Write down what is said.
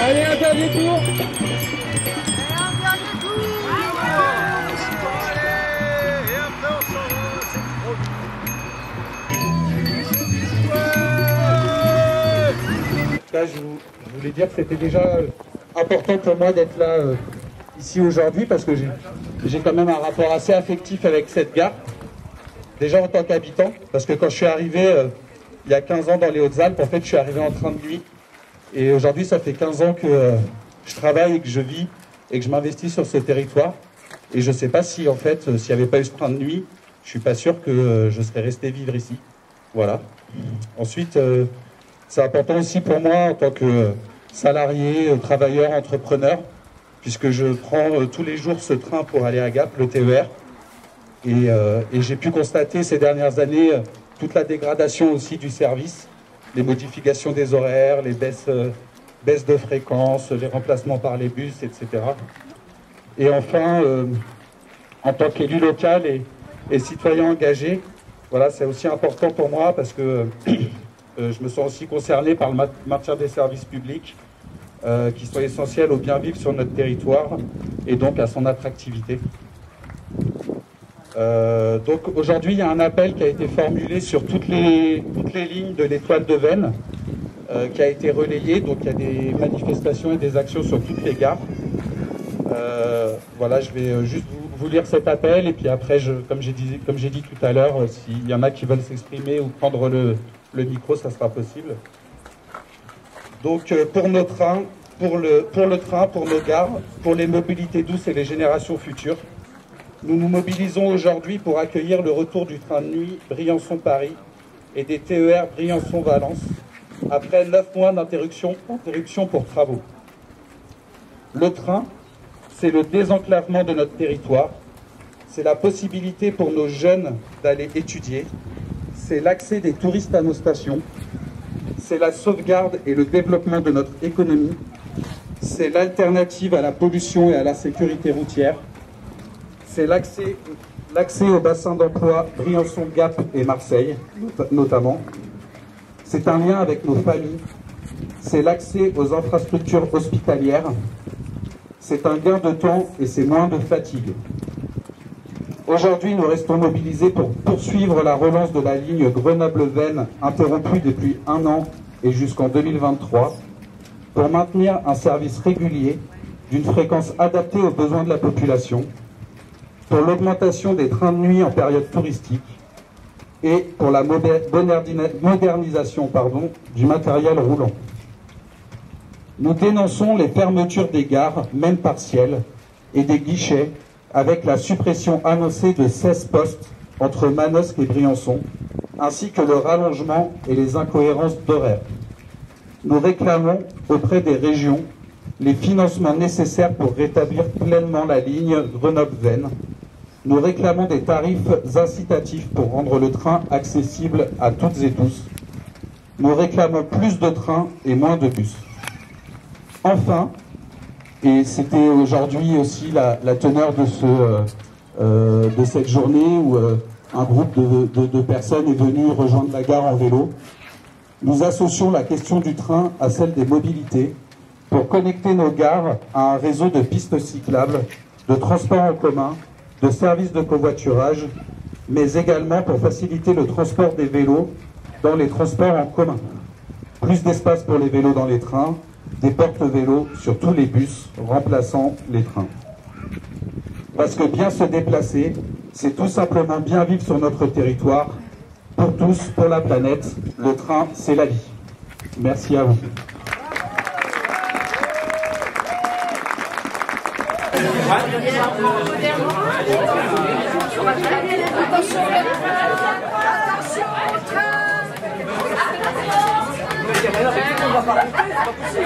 Allez, un dernier tour. Là, je voulais dire que c'était déjà important pour moi d'être là ici aujourd'hui parce que j'ai quand même un rapport assez affectif avec cette gare. Déjà en tant qu'habitant, parce que quand je suis arrivé il y a 15 ans dans les Hautes-Alpes, en fait je suis arrivé en train de nuit. Et aujourd'hui ça fait 15 ans que je travaille et que je vis et que je m'investis sur ce territoire. Et je ne sais pas si en fait, s'il n'y avait pas eu ce train de nuit, je suis pas sûr que je serais resté vivre ici. Voilà. Ensuite, c'est important aussi pour moi en tant que salarié, travailleur, entrepreneur, puisque je prends tous les jours ce train pour aller à Gap, le TER. Et j'ai pu constater ces dernières années toute la dégradation aussi du service, les modifications des horaires, les baisses de fréquence, les remplacements par les bus, etc. Et enfin, en tant qu'élu local et citoyen engagé, voilà, c'est aussi important pour moi parce que je me sens aussi concerné par le maintien des services publics qui sont essentiels au bien vivre sur notre territoire et donc à son attractivité. Donc aujourd'hui, il y a un appel qui a été formulé sur toutes les lignes de l'étoile de Veynes, qui a été relayé. Donc il y a des manifestations et des actions sur toutes les gares. Voilà, je vais juste vous lire cet appel et puis après, comme j'ai dit tout à l'heure, s'il y en a qui veulent s'exprimer ou prendre le micro, ça sera possible. Donc pour nos trains, pour le train, pour nos gares, pour les mobilités douces et les générations futures, nous nous mobilisons aujourd'hui pour accueillir le retour du train de nuit Briançon-Paris et des TER Briançon-Valence après 9 mois d'interruption pour travaux. Le train, c'est le désenclavement de notre territoire, c'est la possibilité pour nos jeunes d'aller étudier, c'est l'accès des touristes à nos stations, c'est la sauvegarde et le développement de notre économie, c'est l'alternative à la pollution et à la sécurité routière, c'est l'accès au bassin d'emploi Briançon, Gap et Marseille, notamment. C'est un lien avec nos familles. C'est l'accès aux infrastructures hospitalières. C'est un gain de temps et c'est moins de fatigue. Aujourd'hui, nous restons mobilisés pour poursuivre la relance de la ligne Grenoble-Veynes, interrompue depuis 1 an et jusqu'en 2023, pour maintenir un service régulier d'une fréquence adaptée aux besoins de la population, pour l'augmentation des trains de nuit en période touristique et pour la modernisation du matériel roulant. Nous dénonçons les fermetures des gares, même partielles, et des guichets, avec la suppression annoncée de 16 postes entre Manosque et Briançon, ainsi que le rallongement et les incohérences d'horaires. Nous réclamons auprès des régions les financements nécessaires pour rétablir pleinement la ligne Grenoble-Veynes. Nous réclamons des tarifs incitatifs pour rendre le train accessible à toutes et tous. Nous réclamons plus de trains et moins de bus. Enfin, et c'était aujourd'hui aussi la teneur de cette journée où un groupe de personnes est venu rejoindre la gare en vélo, nous associons la question du train à celle des mobilités pour connecter nos gares à un réseau de pistes cyclables, de transports en commun, de services de covoiturage, mais également pour faciliter le transport des vélos dans les transports en commun. Plus d'espace pour les vélos dans les trains, des porte-vélos sur tous les bus remplaçant les trains. Parce que bien se déplacer, c'est tout simplement bien vivre sur notre territoire, pour tous, pour la planète. Le train, c'est la vie. Merci à vous. Attention,